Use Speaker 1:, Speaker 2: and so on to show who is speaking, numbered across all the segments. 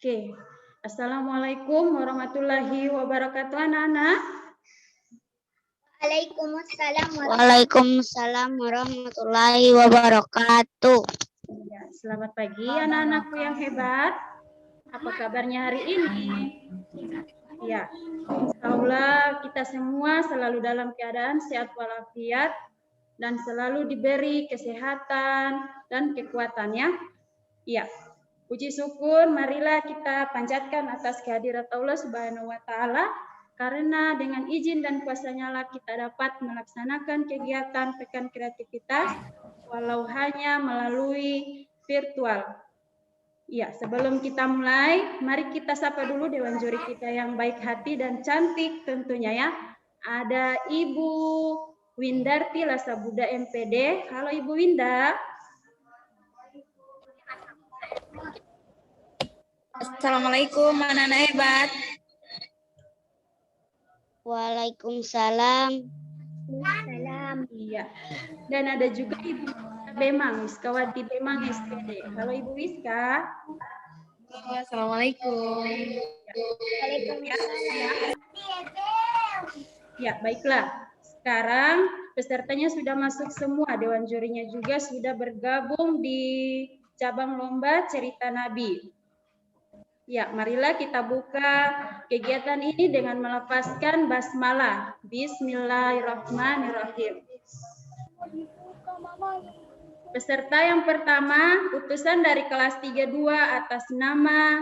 Speaker 1: Oke. Assalamualaikum warahmatullahi wabarakatuh, anak-anak.
Speaker 2: Waalaikumsalam warahmatullahi wabarakatuh.
Speaker 1: Ya, selamat pagi anak-anakku yang hebat. Apa kabarnya hari ini? Ya, insya Allah kita semua selalu dalam keadaan sehat walafiat dan selalu diberi kesehatan dan kekuatan ya. Ya, puji syukur marilah kita panjatkan atas kehadirat Allah Subhanahu wa taala karena dengan izin dan kuasa-Nya lah kita dapat melaksanakan kegiatan pekan kreativitas walau hanya melalui virtual. Ya, sebelum kita mulai, mari kita sapa dulu dewan juri kita yang baik hati dan cantik tentunya ya. Ada Ibu Windarti Lasabuda MPD. Halo Ibu Winda.
Speaker 3: Assalamualaikum anak-anak hebat.
Speaker 2: Waalaikumsalam.
Speaker 1: Iya. Dan ada juga Ibu Bemang, Wiskawati Bemang SPD. Halo Ibu Wiska.
Speaker 3: Assalamualaikum.
Speaker 1: Ya, baiklah. Sekarang pesertanya sudah masuk semua, dewan jurinya juga sudah bergabung di cabang lomba cerita Nabi. Ya, marilah kita buka kegiatan ini dengan melafazkan basmalah. Bismillahirrahmanirrahim. Peserta yang pertama, utusan dari kelas 32 atas nama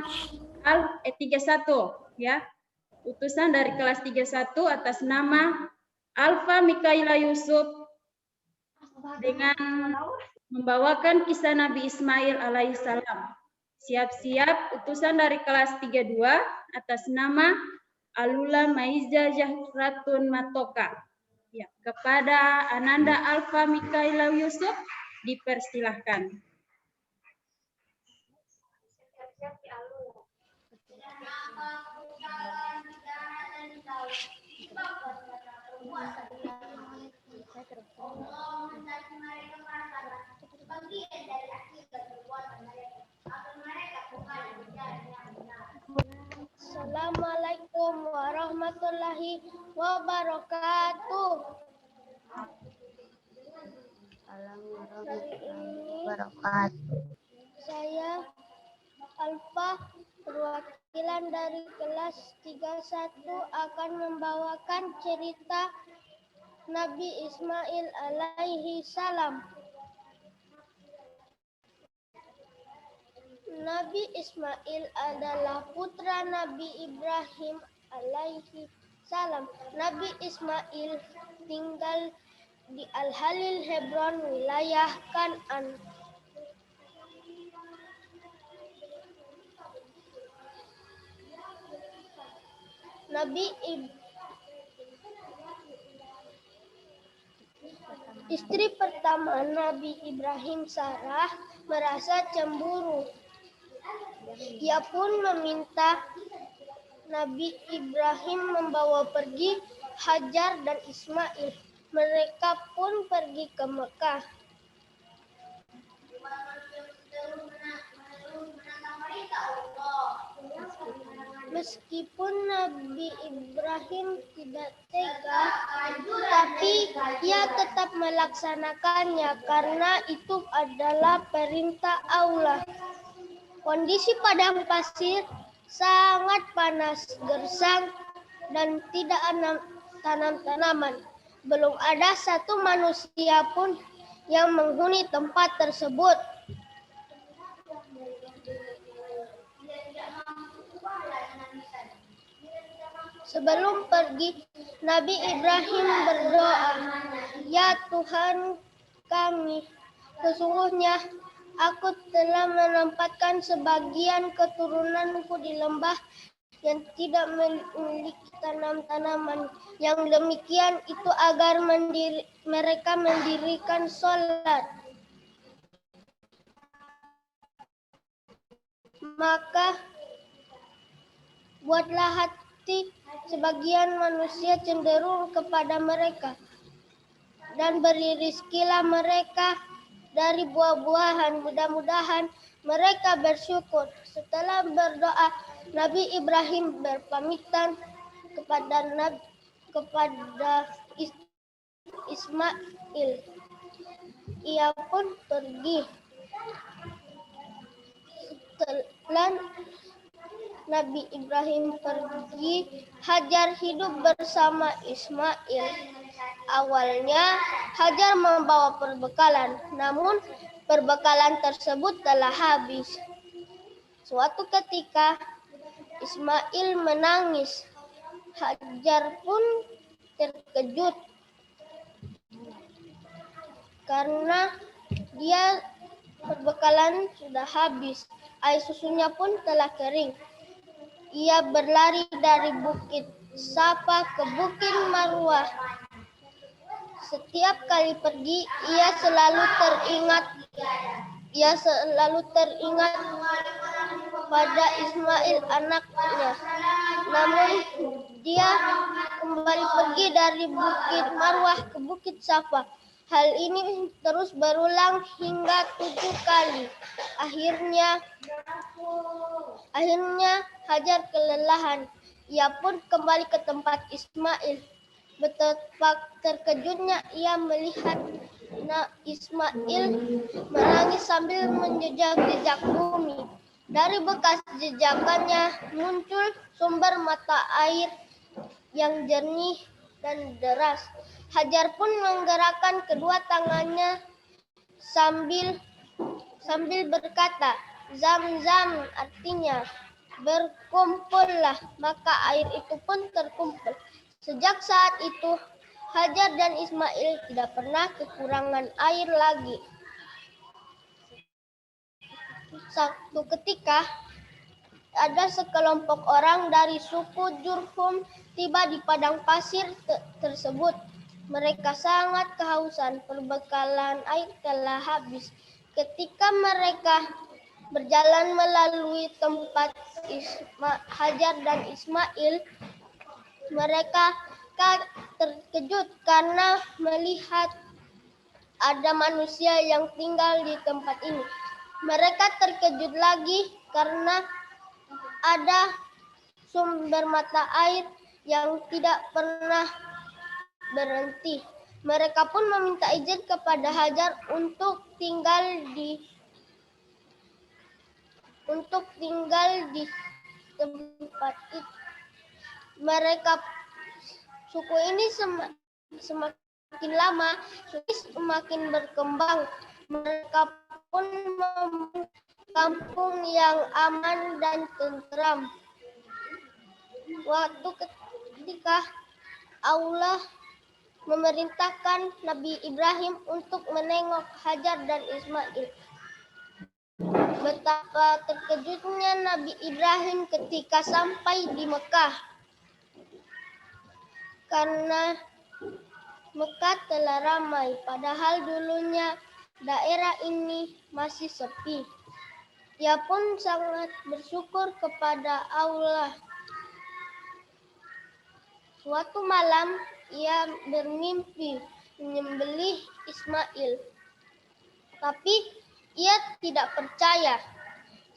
Speaker 1: 31 ya. Utusan dari kelas 31 atas nama Alfa Mikaila Yusuf dengan membawakan kisah Nabi Ismail alaihissalam. Siap-siap utusan dari kelas 32 atas nama Alula Maiza Jahratun Matoka. Ya, kepada Ananda Alfa Mikaila Yusuf dipersilahkan.
Speaker 4: Assalamualaikum warahmatullahi wabarakatuh. Hari ini saya Alfa, perwakilan dari kelas 31 akan membawakan cerita Nabi Ismail alaihi salam. Nabi Ismail adalah putra Nabi Ibrahim alaihi salam. Nabi Ismail tinggal di Al-Halil Hebron, wilayah Kan'an. Istri pertama Nabi Ibrahim, Sarah, merasa cemburu. Ia pun meminta Nabi Ibrahim membawa pergi Hajar dan Ismail. Mereka pun pergi ke Mekah. Meskipun Nabi Ibrahim tidak tega, tapi ia tetap melaksanakannya karena itu adalah perintah Allah. Kondisi padang pasir sangat panas, gersang, dan tidak ada tanam-tanaman. Belum ada satu manusia pun yang menghuni tempat tersebut. Sebelum pergi, Nabi Ibrahim berdoa, "Ya Tuhan kami, sesungguhnya aku telah menempatkan sebagian keturunanku di lembah yang tidak memiliki tanam-tanaman. Yang demikian itu agar mereka mendirikan sholat. Maka buatlah hati sebagian manusia cenderung kepada mereka, dan beri rizkilah mereka dari buah-buahan. Mudah-mudahan mereka bersyukur. Setelah berdoa, Nabi Ibrahim berpamitan kepada Ismail. Ia pun pergi. Setelah Nabi Ibrahim pergi, Hajar hidup bersama Ismail. Awalnya Hajar membawa perbekalan, namun perbekalan tersebut telah habis. Suatu ketika Ismail menangis. Hajar pun terkejut karena dia perbekalan sudah habis. Air susunya pun telah kering. Ia berlari dari Bukit Safa ke Bukit Marwah. Setiap kali pergi, ia selalu teringat pada Ismail anaknya. Namun dia kembali pergi dari Bukit Marwah ke Bukit Safa. Hal ini terus berulang hingga 7 kali. Akhirnya Hajar kelelahan. Ia pun kembali ke tempat Ismail. Betapa terkejutnya ia melihat Ismail menangis sambil menjejak-jejak bumi. Dari bekas jejakannya muncul sumber mata air yang jernih dan deras. Hajar pun menggerakkan kedua tangannya sambil berkata, "Zam-zam," artinya berkumpullah, maka air itu pun terkumpul. Sejak saat itu, Hajar dan Ismail tidak pernah kekurangan air lagi. Suatu ketika, ada sekelompok orang dari suku Jurhum tiba di padang pasir tersebut. Mereka sangat kehausan, perbekalan air telah habis. Ketika mereka berjalan melalui tempat Hajar dan Ismail, mereka terkejut karena melihat ada manusia yang tinggal di tempat ini. Mereka terkejut lagi karena ada sumber mata air yang tidak pernah berhenti. Mereka pun meminta izin kepada Hajar untuk tinggal di tempat itu. Suku ini semakin lama semakin berkembang. Mereka pun membangun kampung yang aman dan tentram. Waktu ketika Allah memerintahkan Nabi Ibrahim untuk menengok Hajar dan Ismail. Betapa terkejutnya Nabi Ibrahim ketika sampai di Mekah. Karena Mekah telah ramai, padahal dulunya daerah ini masih sepi. Ia pun sangat bersyukur kepada Allah. Suatu malam, ia bermimpi menyembelih Ismail. Tapi ia tidak percaya.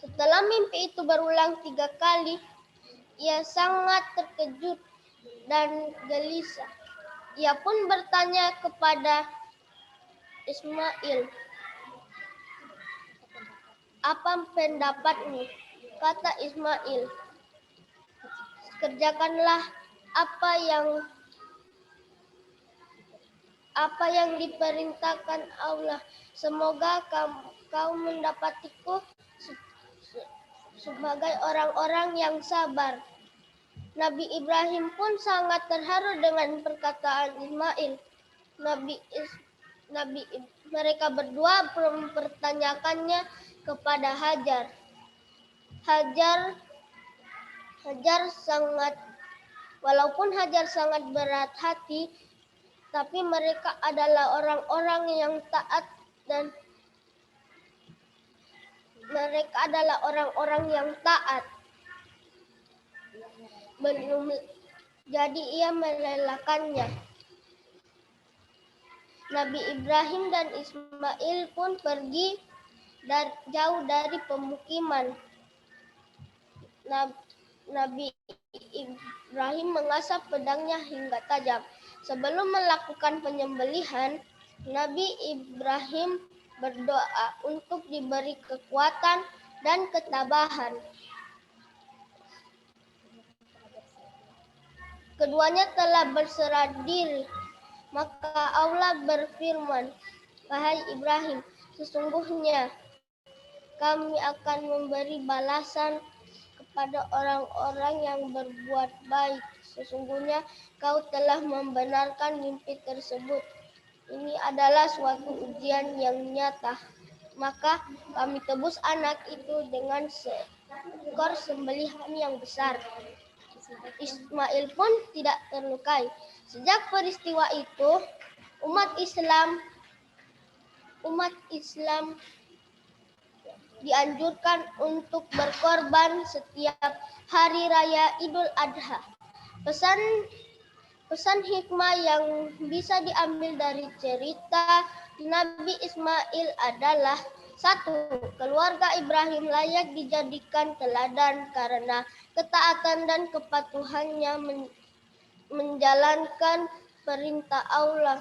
Speaker 4: Setelah mimpi itu berulang 3 kali, ia sangat terkejut dan gelisah. Ia pun bertanya kepada Ismail, "Apa pendapatmu?" Kata Ismail, "Kerjakanlah apa yang diperintahkan Allah. Semoga kau mendapatiku sebagai orang-orang yang sabar." Nabi Ibrahim pun sangat terharu dengan perkataan Ismail. Mereka berdua mempertanyakannya kepada Hajar. Walaupun Hajar sangat berat hati, tapi mereka adalah orang-orang yang taat dan jadi ia merelakannya. Nabi Ibrahim dan Ismail pun pergi jauh dari pemukiman. Nabi Ibrahim mengasah pedangnya hingga tajam. Sebelum melakukan penyembelihan, Nabi Ibrahim berdoa untuk diberi kekuatan dan ketabahan. Keduanya telah berserah diri. Maka Allah berfirman, "Wahai Ibrahim, sesungguhnya kami akan memberi balasan kepada orang-orang yang berbuat baik. Sesungguhnya kau telah membenarkan mimpi tersebut. Ini adalah suatu ujian yang nyata. Maka kami tebus anak itu dengan seekor sembelihan yang besar. Ismail pun tidak terlukai. Sejak peristiwa itu, umat Islam dianjurkan untuk berkorban setiap hari raya Idul Adha. Pesan hikmah yang bisa diambil dari cerita Nabi Ismail adalah: 1. Keluarga Ibrahim layak dijadikan teladan karena ketaatan dan kepatuhannya menjalankan perintah Allah.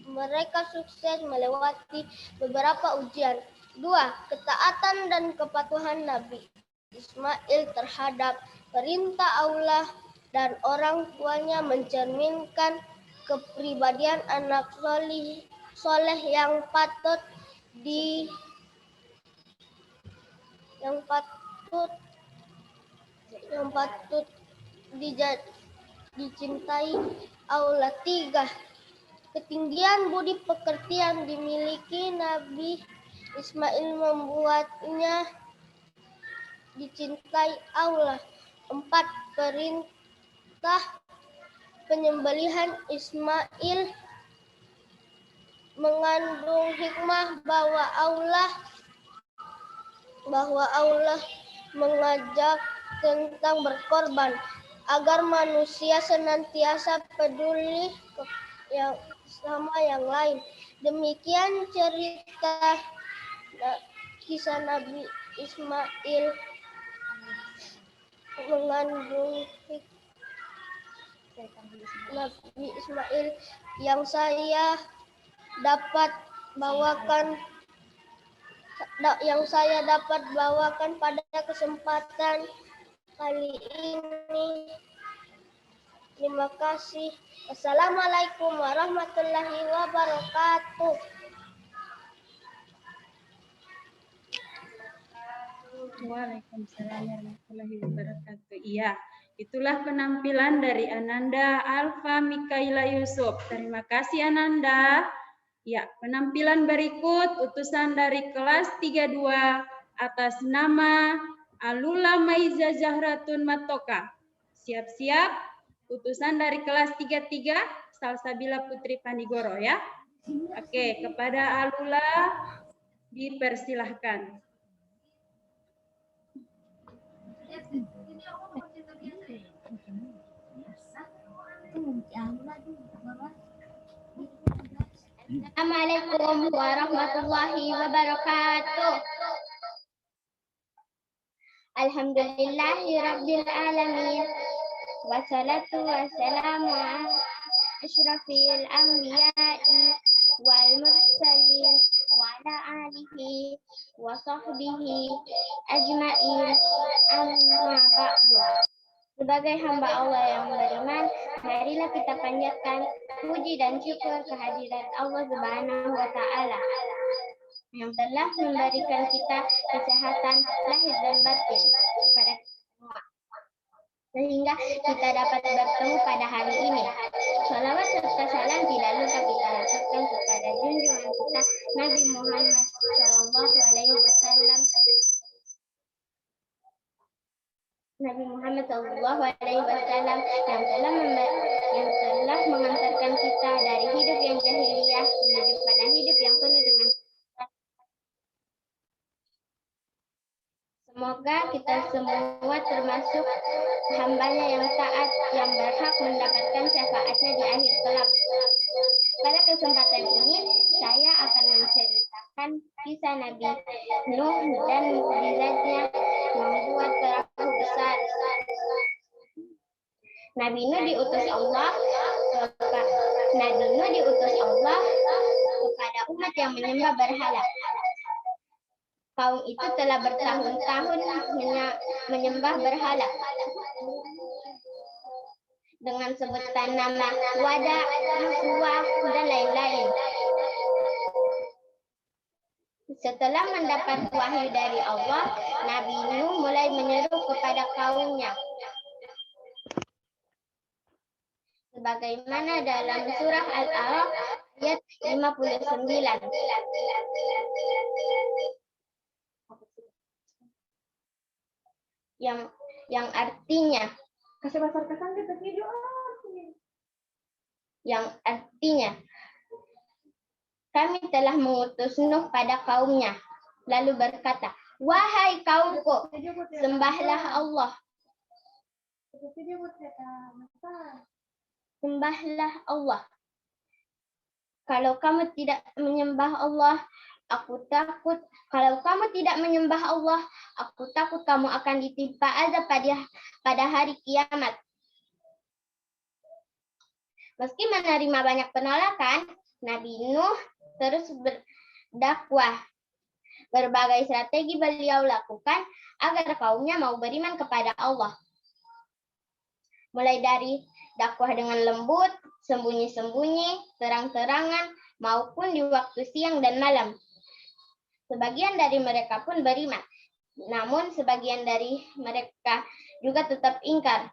Speaker 4: Mereka sukses melewati beberapa ujian. 2. Ketaatan dan kepatuhan Nabi Ismail terhadap perintah Allah dan orang tuanya mencerminkan kepribadian anak soleh yang patut dicintai Allah. 3. Ketinggian budi pekerti yang dimiliki Nabi Ismail membuatnya dicintai Allah. 4. Perintah penyembelihan Ismail mengandung hikmah bahwa Allah mengajak tentang berkorban agar manusia senantiasa peduli yang sama yang lain. Demikian cerita kisah Nabi Ismail mengandung Nabi Ismail yang saya dapat bawakan pada kesempatan kali ini. Terima kasih. Assalamualaikum warahmatullahi wabarakatuh.
Speaker 1: Waalaikumsalam warahmatullahi wabarakatuh. Iya, itulah penampilan dari Ananda Alfa Mikaila Yusuf. Terima kasih Ananda. Ya, penampilan berikut utusan dari kelas 32 atas nama Alula Maiza Zahratun Matoka. Siap-siap, utusan dari kelas 33 Salsabila Putri Pandigoro ya. Oke, kepada Alula dipersilahkan.
Speaker 2: Assalamualaikum warahmatullahi wabarakatuh. Alhamdulillahi rabbil alamin. Wassalatu wassalamu ala asyrafil anbiya'i wal mursalin wa ala alihi wa sahbihi ajma'in. Amma ba'du. Sebagai hamba Allah yang beriman, marilah kita panjatkan puji dan syukur kehadirat Allah Subhanahu wa Ta'ala yang telah memberikan kita kesehatan lahir dan batin kepada semua, sehingga kita dapat bertemu pada hari ini. Shalawat serta salam tidak lupa kita haturkan kepada junjungan kita Nabi Muhammad Sallallahu Alaihi Wasallam. Nabi Muhammad Sallallahu Alaihi Wasallam yang telah mengantarkan kita dari hidup yang jahiliyah menuju pada hidup yang penuh dengan. Semoga kita semua termasuk hambanya yang taat yang berhak mendapatkan syafaatnya di akhir kelak. Pada kesempatan ini, saya akan menceritakan kisah Nabi Nuh dan mukjizatnya membuat perahu besar. Nabi Nuh diutus Allah kepada umat yang menyembah berhala. Kaum itu telah bertahun-tahun menyembah berhala dengan sebutan nama Wada, Suwa, dan lain-lain. Setelah mendapat wahyu dari Allah, Nabi Nuh mulai menyeru kepada kaumnya. Sebagaimana dalam surah Al-A'raf ayat 59. Yang artinya kami telah mengutus Nuh pada kaumnya, lalu berkata, wahai kaumku, sembahlah Allah. Sembahlah Allah. Kalau kamu tidak menyembah Allah, aku takut. Kalau kamu tidak menyembah Allah, aku takut kamu akan ditimpa azab pada hari kiamat. Meski menerima banyak penolakan, Nabi Nuh terus berdakwah. Berbagai strategi beliau lakukan agar kaumnya mau beriman kepada Allah. Mulai dari dakwah dengan lembut, sembunyi-sembunyi, terang-terangan, maupun di waktu siang dan malam. Sebagian dari mereka pun beriman, namun sebagian dari mereka juga tetap ingkar.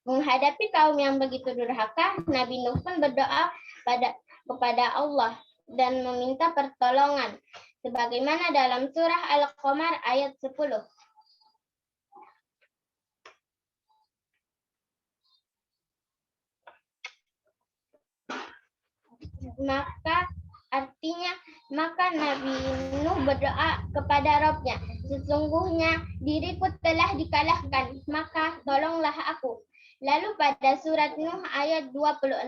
Speaker 2: Menghadapi kaum yang begitu durhaka, Nabi Nuh pun berdoa kepada Allah dan meminta pertolongan. Sebagaimana dalam surah Al-Qamar ayat 10. Maka Nabi Nuh berdoa kepada Rabb-Nya, sesungguhnya diriku telah dikalahkan, maka tolonglah aku. Lalu pada surat Nuh ayat 26,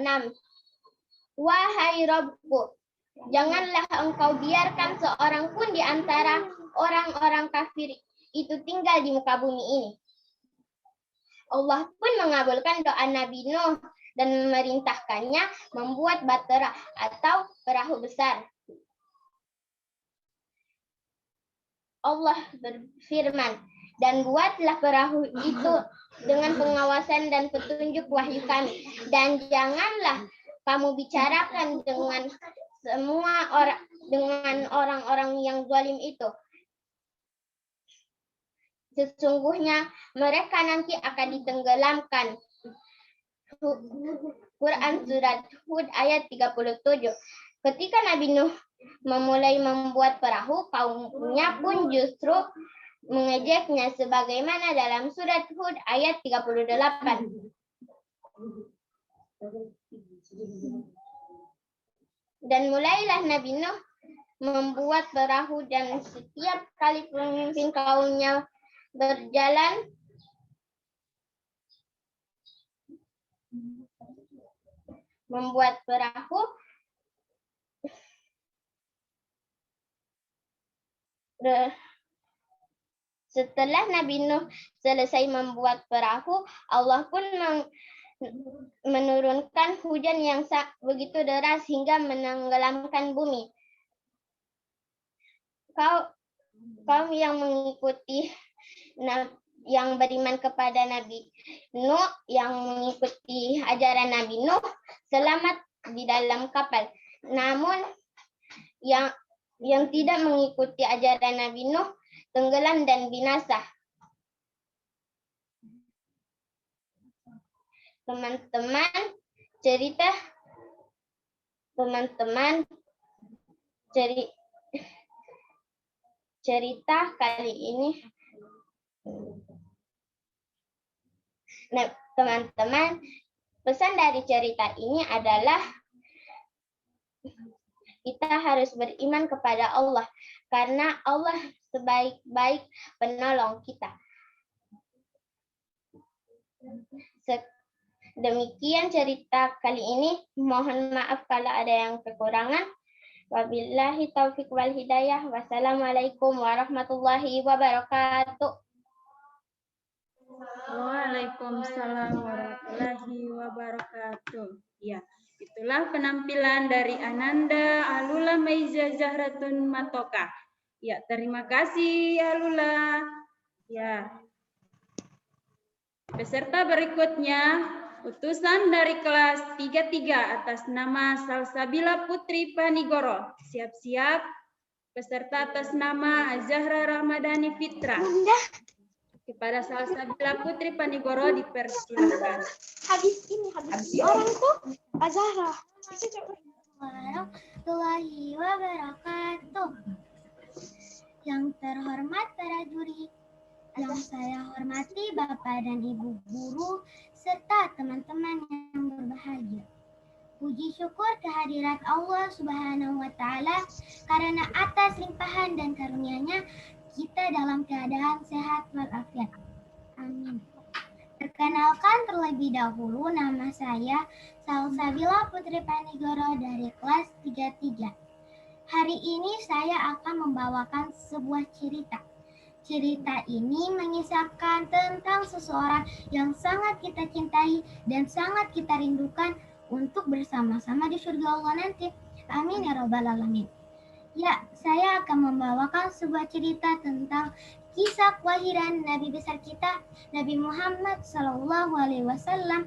Speaker 2: wahai Rabbku, janganlah engkau biarkan seorang pun di antara orang-orang kafir itu tinggal di muka bumi ini. Allah pun mengabulkan doa Nabi Nuh dan memerintahkannya membuat bahtera atau perahu besar. Allah berfirman, dan buatlah perahu itu dengan pengawasan dan petunjuk wahyu kami. Dan janganlah kamu bicarakan dengan orang-orang yang zalim itu. Sesungguhnya mereka nanti akan ditenggelamkan. Quran Surat Hud ayat 37. Ketika Nabi Nuh memulai membuat perahu, kaumnya pun justru mengejeknya sebagaimana dalam Surat Hud ayat 38. Dan mulailah Nabi Nuh membuat perahu dan setiap kali pemimpin kaumnya berjalan, membuat perahu, setelah Nabi Nuh selesai membuat perahu, Allah pun menurunkan hujan yang begitu deras hingga menenggelamkan bumi. Kaum yang mengikuti, yang beriman kepada Nabi Nuh, yang mengikuti ajaran Nabi Nuh, selamat di dalam kapal. Namun yang tidak mengikuti ajaran Nabi Nuh tenggelam dan binasa. Teman-teman, cerita kali ini, teman-teman, pesan dari cerita ini adalah kita harus beriman kepada Allah karena Allah sebaik-baik penolong kita. Demikian cerita kali ini. Mohon maaf kalau ada yang kekurangan. Wabillahi taufiq wal hidayah. Wassalamualaikum warahmatullahi wabarakatuh.
Speaker 1: Waalaikumsalam warahmatullahi wabarakatuh. Ya, itulah penampilan dari Ananda Alula Maiza Zahratun Matoka. Ya, terima kasih Alula. Ya. Peserta berikutnya utusan dari kelas 33 atas nama Salsabila Putri Panigoro. Siap-siap. Peserta atas nama Zahra Ramadhani Fitra. Kepada Salsabila Putri Panigoro dipersilakan.
Speaker 2: Habis orang tuh Azahra. Warahmatullahi wabarakatuh. Yang terhormat para juri, yang saya hormati Bapak dan Ibu guru serta teman-teman yang berbahagia. Puji syukur kehadirat Allah Subhanahu wa taala karena atas limpahan dan karunia-Nya kita dalam keadaan sehat walafiat. Amin. Perkenalkan terlebih dahulu, nama saya Salsabila Putri Panigoro dari kelas 33. Hari ini saya akan membawakan sebuah cerita. Cerita ini mengisahkan tentang seseorang yang sangat kita cintai dan sangat kita rindukan untuk bersama-sama di surga Allah nanti. Amin ya rabbal alamin. Ya, saya akan membawakan sebuah cerita tentang kisah kelahiran Nabi besar kita, Nabi Muhammad SAW.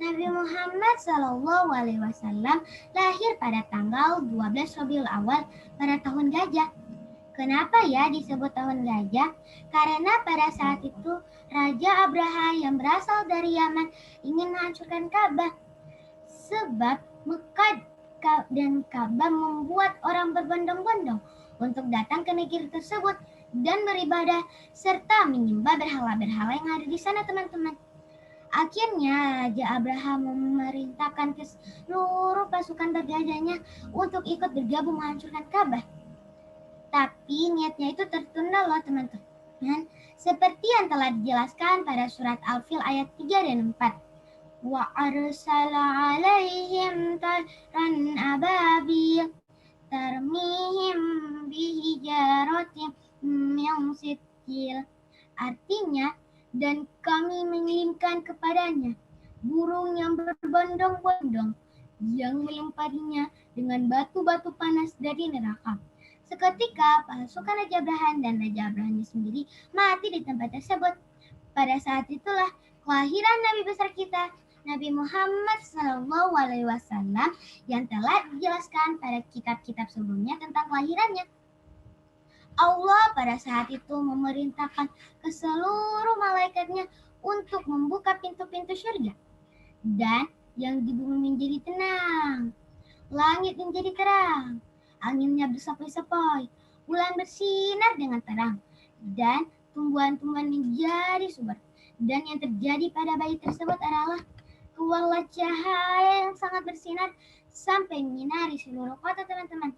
Speaker 2: Nabi Muhammad SAW lahir pada tanggal 12 Rabiul Awal pada tahun gajah. Kenapa ya disebut tahun gajah? Karena pada saat itu Raja Abraha yang berasal dari Yaman ingin menghancurkan Ka'bah. Sebab Mekah dan Ka'bah membuat orang berbondong-bondong untuk datang ke negeri tersebut dan beribadah serta menyembah berhala-berhala yang ada di sana, teman-teman. Akhirnya Raja Abraham memerintahkan ke seluruh pasukan bergajahnya untuk ikut bergabung menghancurkan Ka'bah. Tapi niatnya itu tertunda loh, teman-teman. Seperti yang telah dijelaskan pada surat Al-Fil ayat 3 dan 4. Wa arsala alaihim tayran ababil tarmihim bihijaratin min sijil. Artinya, dan kami mengirimkan kepadanya burung yang berbondong-bondong yang melemparinya dengan batu-batu panas dari neraka. Seketika pasukan Raja Abraham dan Raja Abrahamnya sendiri mati di tempat tersebut. Pada saat itulah kelahiran Nabi besar kita, Nabi Muhammad SAW yang telah dijelaskan pada kitab-kitab sebelumnya tentang kelahirannya. Allah pada saat itu memerintahkan ke seluruh malaikatnya untuk membuka pintu-pintu surga. Dan yang di bumi menjadi tenang, langit menjadi terang, anginnya bersepoi-sepoi, bulan bersinar dengan terang, dan tumbuhan-tumbuhan menjadi subur. Dan yang terjadi pada bayi tersebut adalah keluarlah cahaya yang sangat bersinar sampai menyinari seluruh kota, teman-teman.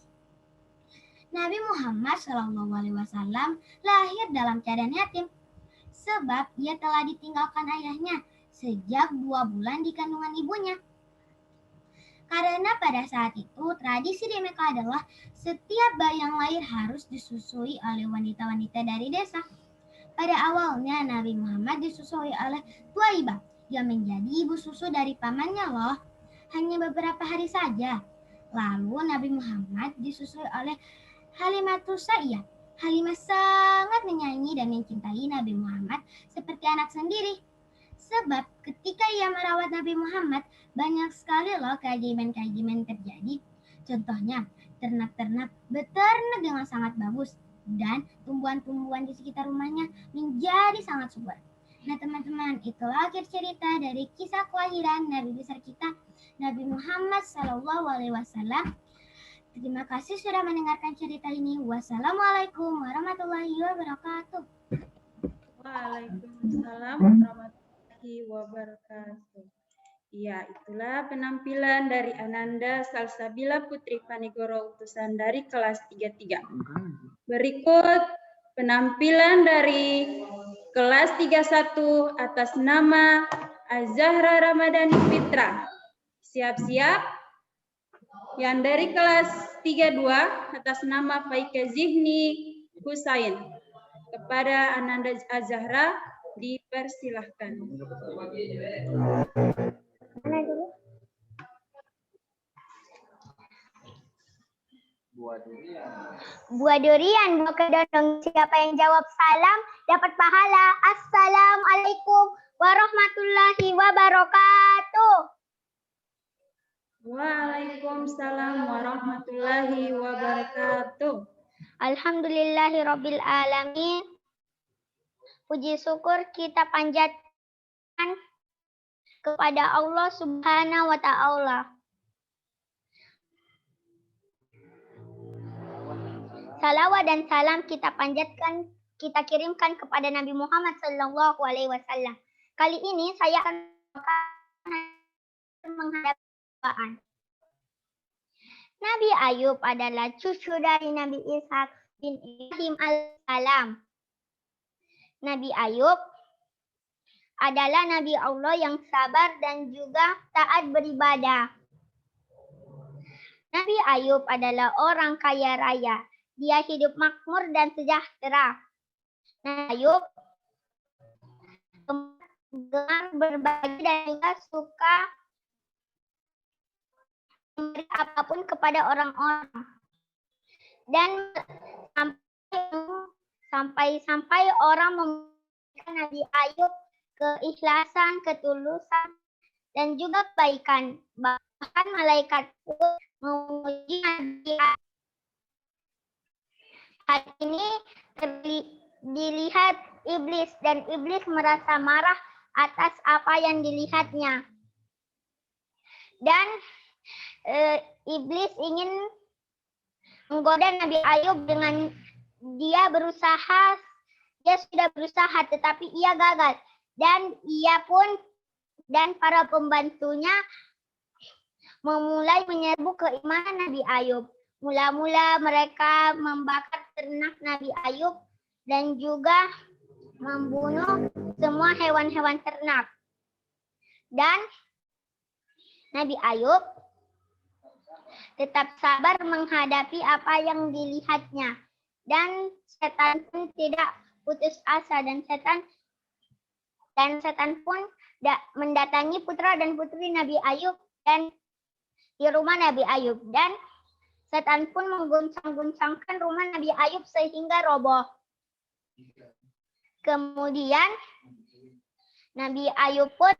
Speaker 2: Nabi Muhammad SAW lahir dalam keadaan yatim, sebab ia telah ditinggalkan ayahnya sejak 2 bulan di kandungan ibunya. Karena pada saat itu tradisi di Mekah adalah setiap bayi yang lahir harus disusui oleh wanita-wanita dari desa. Pada awalnya Nabi Muhammad disusui oleh Tuaibah yang menjadi ibu susu dari pamannya loh. Hanya beberapa hari saja. Lalu Nabi Muhammad disusui oleh Halimatus Sa'iyah. Halimah sangat menyayangi dan mencintai Nabi Muhammad seperti anak sendiri. Sebab ketika ia merawat Nabi Muhammad, banyak sekali loh keajaiban-keajaiban terjadi. Contohnya, ternak-ternak beternak dengan sangat bagus dan tumbuhan-tumbuhan di sekitar rumahnya menjadi sangat subur. Nah teman-teman, itulah akhir cerita dari kisah kelahiran Nabi besar kita, Nabi Muhammad SAW. Terima kasih sudah mendengarkan cerita ini. Wassalamualaikum warahmatullahi wabarakatuh.
Speaker 1: Waalaikumsalam warahmatullahi wabarakatuh. Ya, itulah penampilan dari Ananda Salsabila Putri Panigoro utusan dari kelas 33. Berikut penampilan dari kelas 31 atas nama Az-Zahra Ramadhani Fitra. Siap-siap. Yang dari kelas 32 atas nama Faika Zihni Husain. Kepada Ananda Az-Zahra dipersilahkan.
Speaker 2: Mana dulu? Buah durian, buah kedondong. Siapa yang jawab salam dapat pahala. Assalamualaikum warahmatullahi wabarakatuh.
Speaker 1: Waalaikumsalam warahmatullahi wabarakatuh.
Speaker 2: Alhamdulillahirabbil alamin. Puji syukur kita panjatkan kepada Allah Subhanahu wa taala. Salawat dan salam kita panjatkan, kita kirimkan kepada Nabi Muhammad SAW. Kali ini saya akan menghadapi cobaan. Nabi Ayub adalah cucu dari Nabi Ishak bin Ibrahim alaihissalam. Nabi Ayub adalah Nabi Allah yang sabar dan juga taat beribadah. Nabi Ayub adalah orang kaya raya. Dia hidup makmur dan sejahtera. Nabi Ayub gemar berbagi dan juga suka memberi apapun kepada orang-orang. Dan sampai orang memberikan Nabi Ayub keikhlasan, ketulusan, dan juga kebaikan. Bahkan malaikat pun memuji Nabi Ayub. Hal ini dilihat iblis dan iblis merasa marah atas apa yang dilihatnya. Dan iblis ingin menggoda Nabi Ayub dengan dia sudah berusaha tetapi ia gagal. Dan ia pun dan para pembantunya memulai menyerbu keimanan Nabi Ayub. Mula-mula mereka membakar ternak Nabi Ayub dan juga membunuh semua hewan-hewan ternak. Dan Nabi Ayub tetap sabar menghadapi apa yang dilihatnya. Dan setan pun tidak putus asa dan setan pun mendatangi putra dan putri Nabi Ayub dan di rumah Nabi Ayub. Dan setan pun mengguncang-guncangkan rumah Nabi Ayub sehingga roboh. Kemudian Nabi Ayub pun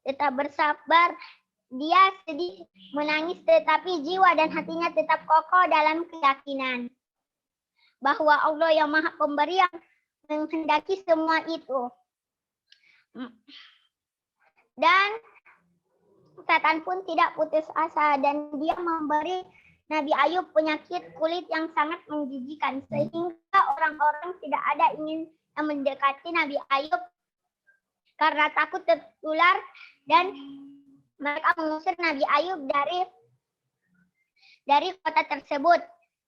Speaker 2: tetap bersabar. Dia sedih, menangis, tetapi jiwa dan hatinya tetap kokoh dalam keyakinan bahwa Allah yang Maha Pemberi yang menghendaki semua itu. Dan setan pun tidak putus asa dan dia memberi Nabi Ayub penyakit kulit yang sangat menjijikan sehingga orang-orang tidak ada ingin mendekati Nabi Ayub karena takut tertular dan mereka mengusir Nabi Ayub dari kota tersebut.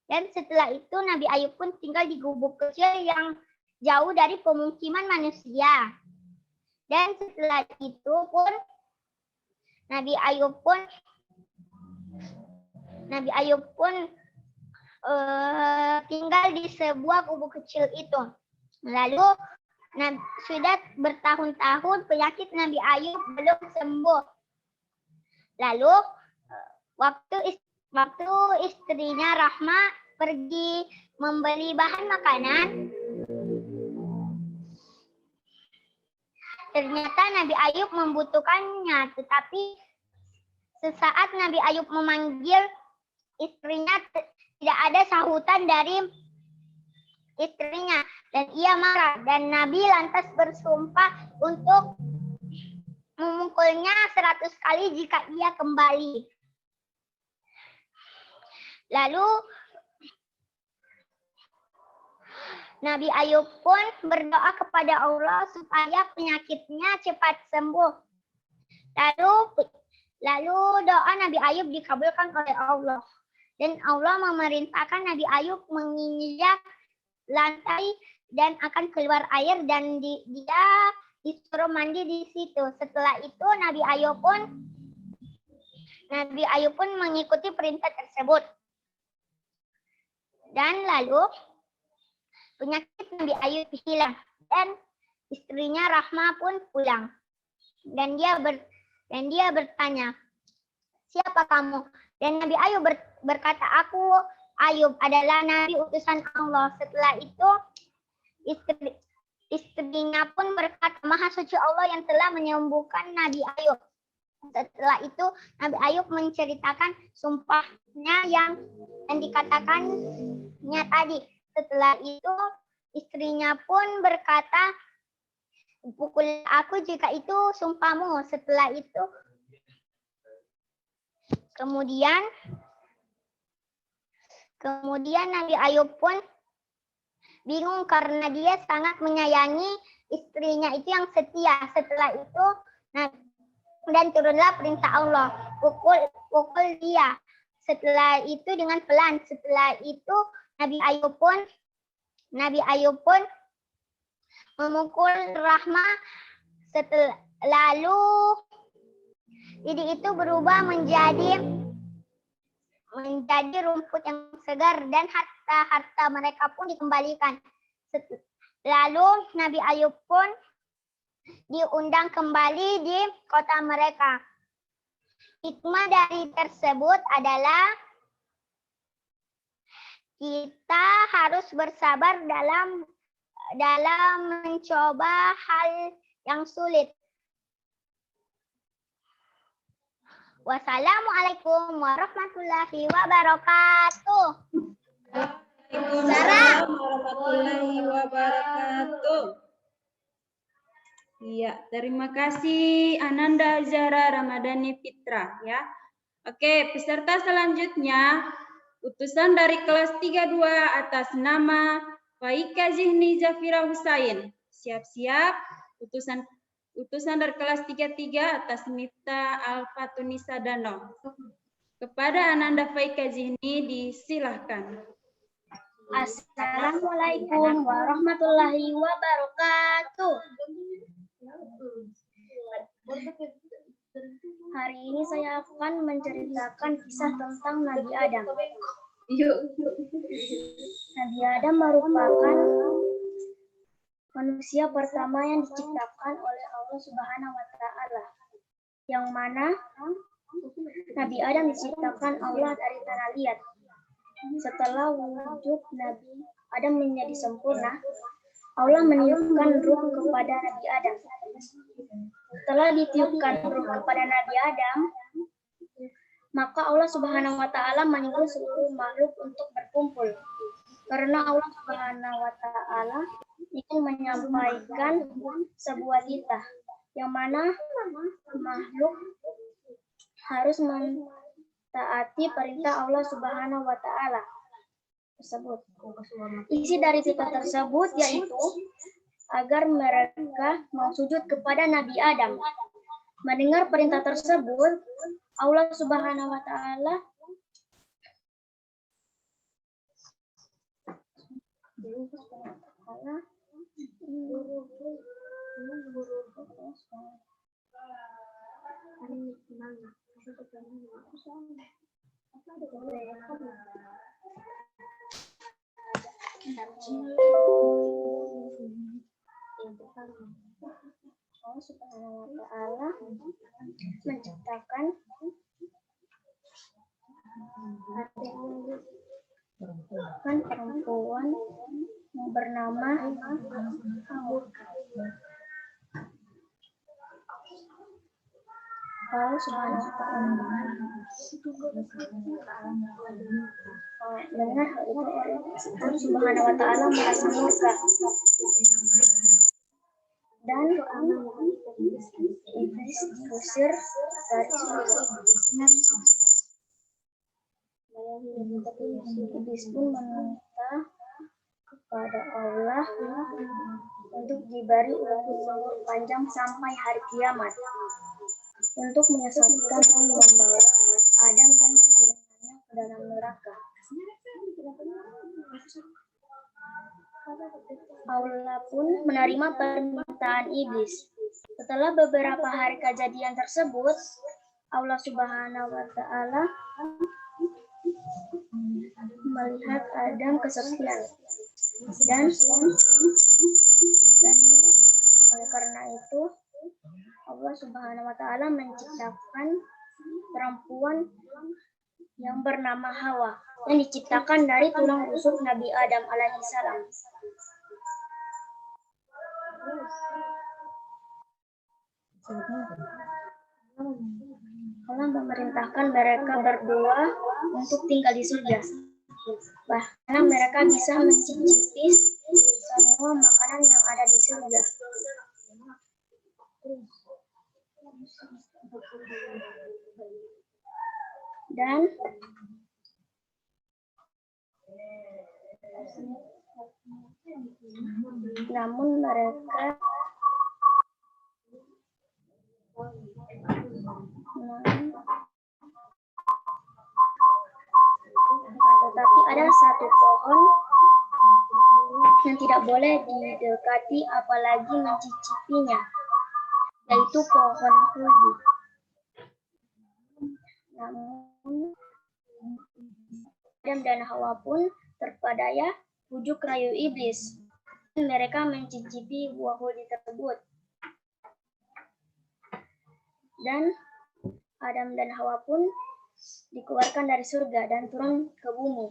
Speaker 2: Dan setelah itu Nabi Ayub pun tinggal di gubuk kecil yang jauh dari pemukiman manusia. Dan setelah itu pun Nabi Ayub pun tinggal di sebuah gubuk kecil itu. Lalu sudah bertahun-tahun penyakit Nabi Ayub belum sembuh. Lalu waktu istrinya Rahma pergi membeli bahan makanan, ternyata Nabi Ayub membutuhkannya, tetapi sesaat Nabi Ayub memanggil istrinya tidak ada sahutan dari istrinya dan ia marah dan Nabi lantas bersumpah untuk memukulnya 100 kali jika ia kembali. Lalu Nabi Ayub pun berdoa kepada Allah supaya penyakitnya cepat sembuh. Lalu doa Nabi Ayub dikabulkan oleh Allah. Dan Allah memerintahkan Nabi Ayub menginjak lantai dan akan keluar air dan dia disuruh mandi di situ. Setelah itu Nabi Ayub pun mengikuti perintah tersebut. Dan lalu penyakit Nabi Ayub hilang dan istrinya Rahma pun pulang. Dan dia bertanya, "Siapa kamu?" Dan Nabi Ayub berkata, "Aku Ayub adalah nabi utusan Allah." Setelah itu istrinya pun berkata, "Maha suci Allah yang telah menyembuhkan Nabi Ayub." Setelah itu Nabi Ayub menceritakan sumpahnya yang dikatakannya tadi. Setelah itu istrinya pun berkata, "Pukul aku jika itu sumpahmu." Setelah itu kemudian Nabi Ayub pun bingung karena dia sangat menyayangi istrinya itu yang setia. Setelah itu dan turunlah perintah Allah, pukul dia. Setelah itu dengan pelan. Setelah itu Nabi Ayub pun memukul Rahma. Lalu jadi itu berubah menjadi rumput yang segar dan harta mereka pun dikembalikan. Lalu Nabi Ayub pun diundang kembali di kota mereka. Hikmah dari tersebut adalah kita harus bersabar dalam mencoba hal yang sulit. Wassalamualaikum warahmatullahi wabarakatuh.
Speaker 1: Waalaikumsalam warahmatullahi wabarakatuh. Iya, terima kasih Ananda Zara Ramadhani Fitra ya. Oke, peserta selanjutnya utusan dari kelas 32 atas nama Faika Zihni Zafira Husain. Siap-siap. Utusan dari kelas 33 atas Mifta Al-Fatunisa Dano. Kepada Ananda Faika Zihni disilahkan.
Speaker 2: Assalamualaikum warahmatullahi wabarakatuh. Hari ini saya akan menceritakan kisah tentang Nabi Adam. Nabi Adam merupakan manusia pertama yang diciptakan oleh Allah Subhanahu wa Ta'ala, yang mana Nabi Adam diciptakan Allah dari tanah liat. Setelah wujud Nabi Adam menjadi sempurna, Allah meniupkan ruh kepada Nabi Adam. Setelah ditiupkan ruh kepada Nabi Adam, maka Allah Subhanahu wa Ta'ala menyuruh seluruh makhluk untuk berkumpul. Karena Allah Subhanahu wa Ta'ala ingin menyampaikan sebuah titah, yang mana makhluk harus mentaati perintah Allah Subhanahu wa Ta'ala tersebut. Isi dari titah tersebut yaitu agar mereka mau sujud kepada Nabi Adam. Mendengar perintah tersebut, Allah Subhanahu wa Ta'ala Allah Subhanahu wa Ta'ala menciptakan perempuan yang bernama Hawa. Allah Subhanahu wa Ta'ala dengan hal itu Allah Subhanahu wa Ta'ala merasa murka dan iblis diusir dari surga. Iblis pun meminta kepada Allah untuk diberi umur panjang sampai hari kiamat untuk menyesatkan dan membawa Adam dan keturunannya ke dalam neraka. Allah Ta'ala pun menerima permintaan iblis. Setelah beberapa hari kejadian tersebut, Allah Subhanahu wa Ta'ala melihat Adam kesepian dan oleh karena itu Allah Subhanahu wa Ta'ala menciptakan perempuan yang bernama Hawa yang diciptakan dari tulang rusuk Nabi Adam alaihissalam. Allah memerintahkan mereka berdua untuk tinggal di surga. Bahkan mereka bisa mencicipi semua makanan yang ada di surga. Dan namun mereka tetapi ada satu pohon yang tidak boleh didekati apalagi mencicipinya, yaitu pohon khuldi. Namun Adam dan Hawa pun terpedaya bujuk rayu iblis. Mereka mencicipi buah khuldi tersebut. Dan Adam dan Hawa pun dikeluarkan dari surga dan turun ke bumi.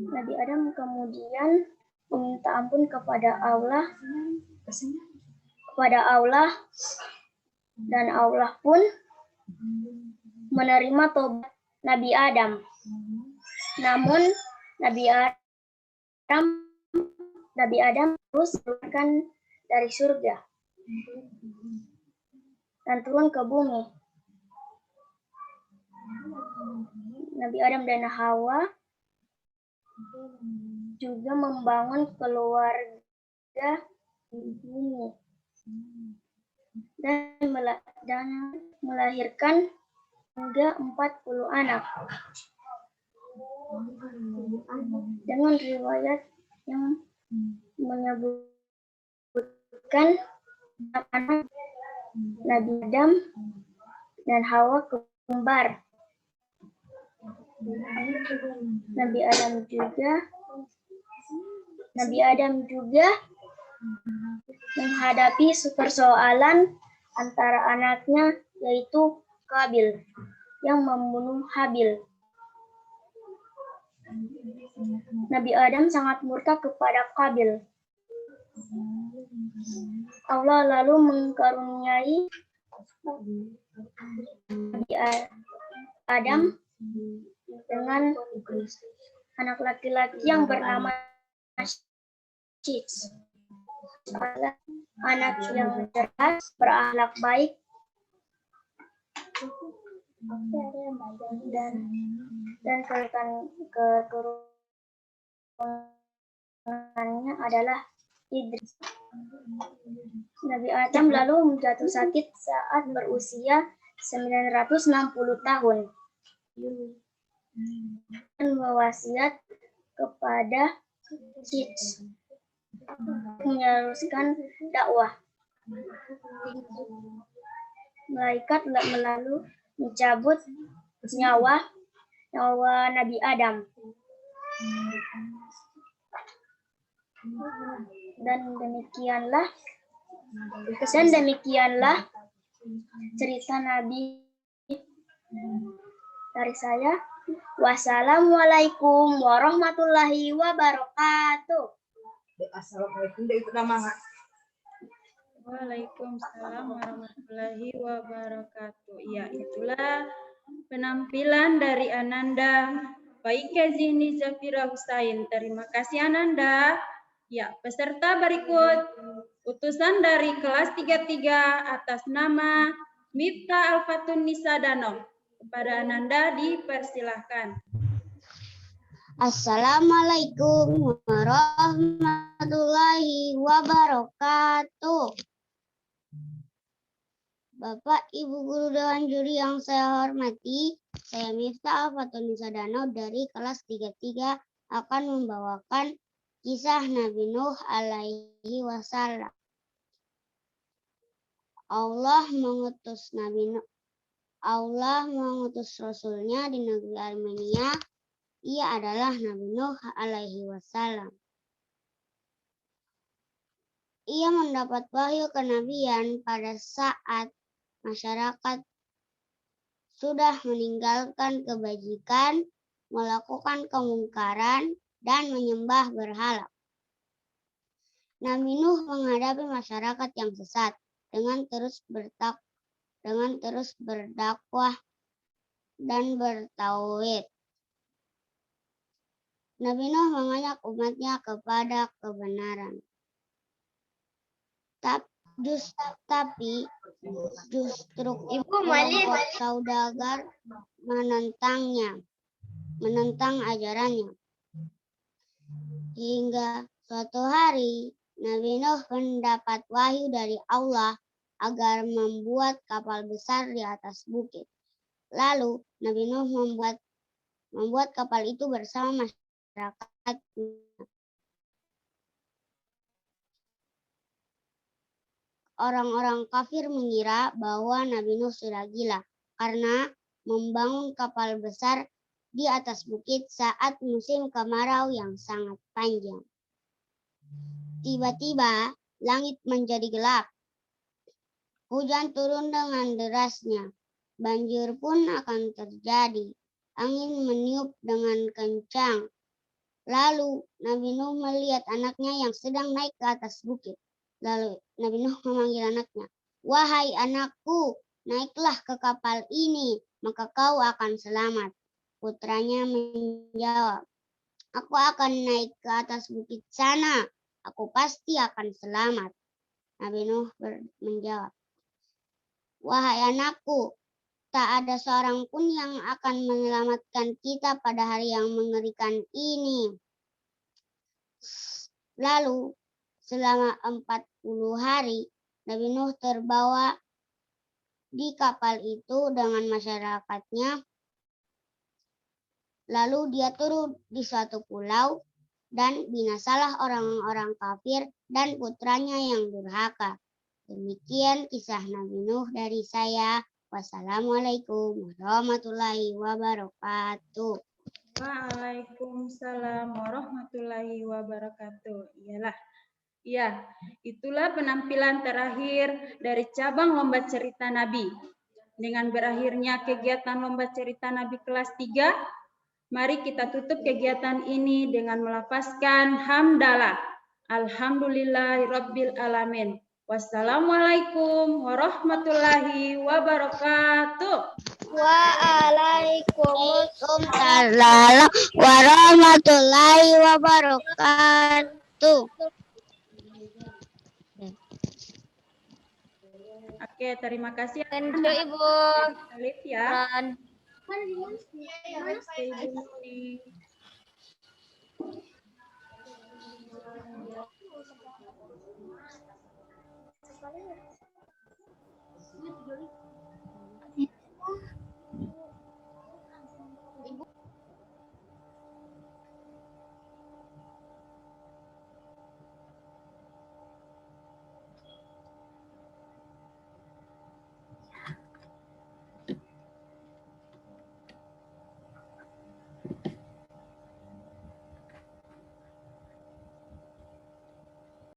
Speaker 2: Nabi Adam kemudian meminta ampun kepada Allah dan Allah pun menerima tobat Nabi Adam. Namun Nabi Adam terus dikeluarkan dari surga dan turun ke bumi. Nabi Adam dan Hawa juga membangun keluarga di bumi dan melahirkan hingga 40 anak. Dengan riwayat yang menyebutkan anak Nabi Adam dan Hawa kembar. Nabi Adam juga menghadapi persoalan antara anaknya, yaitu Qabil yang membunuh Habil. Nabi Adam sangat murka kepada Qabil. Allah lalu mengkaruniai Nabi Adam dengan anak laki-laki yang bernama Syits. Anak yang cerdas, berakhlak baik, dan keturunannya adalah Idris. Nabi Adam lalu jatuh sakit saat berusia 960 tahun dan berwasiat kepada Syits meneruskan dakwah. Malaikat lalu mencabut nyawa Nabi Adam. Dan demikianlah cerita Nabi dari saya. Wassalamualaikum warahmatullahi wabarakatuh.
Speaker 3: Assalamualaikum itu nama.
Speaker 1: Waalaikumsalam warahmatullahi wabarakatuh. Ya, itulah penampilan dari Ananda Baike Zini Zafira Husain. Terima kasih Ananda. Ya, peserta berikut utusan dari kelas 33 atas nama Miftah Alfatun Nisa Danong. Kepada Ananda dipersilahkan.
Speaker 2: Assalamualaikum warahmatullahi wabarakatuh. Bapak, Ibu Guru Dewan Juri yang saya hormati, saya Miftah Alfatun Nisa Danong dari kelas 33 akan membawakan kisah Nabi Nuh alaihi wasallam. Allah mengutus Rasulnya di negeri Armenia. Ia adalah Nabi Nuh alaihi wasallam. Ia mendapat wahyu kenabian pada saat masyarakat sudah meninggalkan kebajikan, melakukan kemungkaran, dan menyembah berhala. Nabi Nuh menghadapi masyarakat yang sesat dengan terus berdakwah dan bertauhid. Nabi Nuh mengajak umatnya kepada kebenaran. Tapi justru kelompok saudagar menentang ajarannya. Hingga suatu hari Nabi Nuh mendapat wahyu dari Allah agar membuat kapal besar di atas bukit. Lalu Nabi Nuh membuat kapal itu bersama masyarakat. Orang-orang kafir mengira bahwa Nabi Nuh sudah gila karena membangun kapal besar di atas bukit saat musim kemarau yang sangat panjang. Tiba-tiba langit menjadi gelap. Hujan turun dengan derasnya. Banjir pun akan terjadi. Angin meniup dengan kencang. Lalu Nabi Nuh melihat anaknya yang sedang naik ke atas bukit. Lalu Nabi Nuh memanggil anaknya, "Wahai anakku, naiklah ke kapal ini, maka kau akan selamat." Putranya menjawab, "Aku akan naik ke atas bukit sana, aku pasti akan selamat." Nabi Nuh menjawab, "Wahai anakku, tak ada seorang pun yang akan menyelamatkan kita pada hari yang mengerikan ini." Lalu selama 40 hari, Nabi Nuh terbawa di kapal itu dengan masyarakatnya. Lalu dia turun di suatu pulau dan binasalah orang-orang kafir dan putranya yang durhaka. Demikian kisah Nabi Nuh dari saya. Wassalamualaikum warahmatullahi wabarakatuh.
Speaker 1: Waalaikumsalam warahmatullahi wabarakatuh. Iya, itulah penampilan terakhir dari cabang lomba cerita Nabi. Dengan berakhirnya kegiatan lomba cerita Nabi kelas 3, mari kita tutup kegiatan ini dengan melafazkan hamdalah. Alhamdulillahirabbil alamin. Wassalamualaikum warahmatullahi wabarakatuh.
Speaker 2: Waalaikumsalam warahmatullahi wabarakatuh.
Speaker 1: Oke, terima kasih.
Speaker 4: Thank you, Ibu.
Speaker 1: Alif ya.
Speaker 4: Dan
Speaker 1: Oke, Ibu Nuni.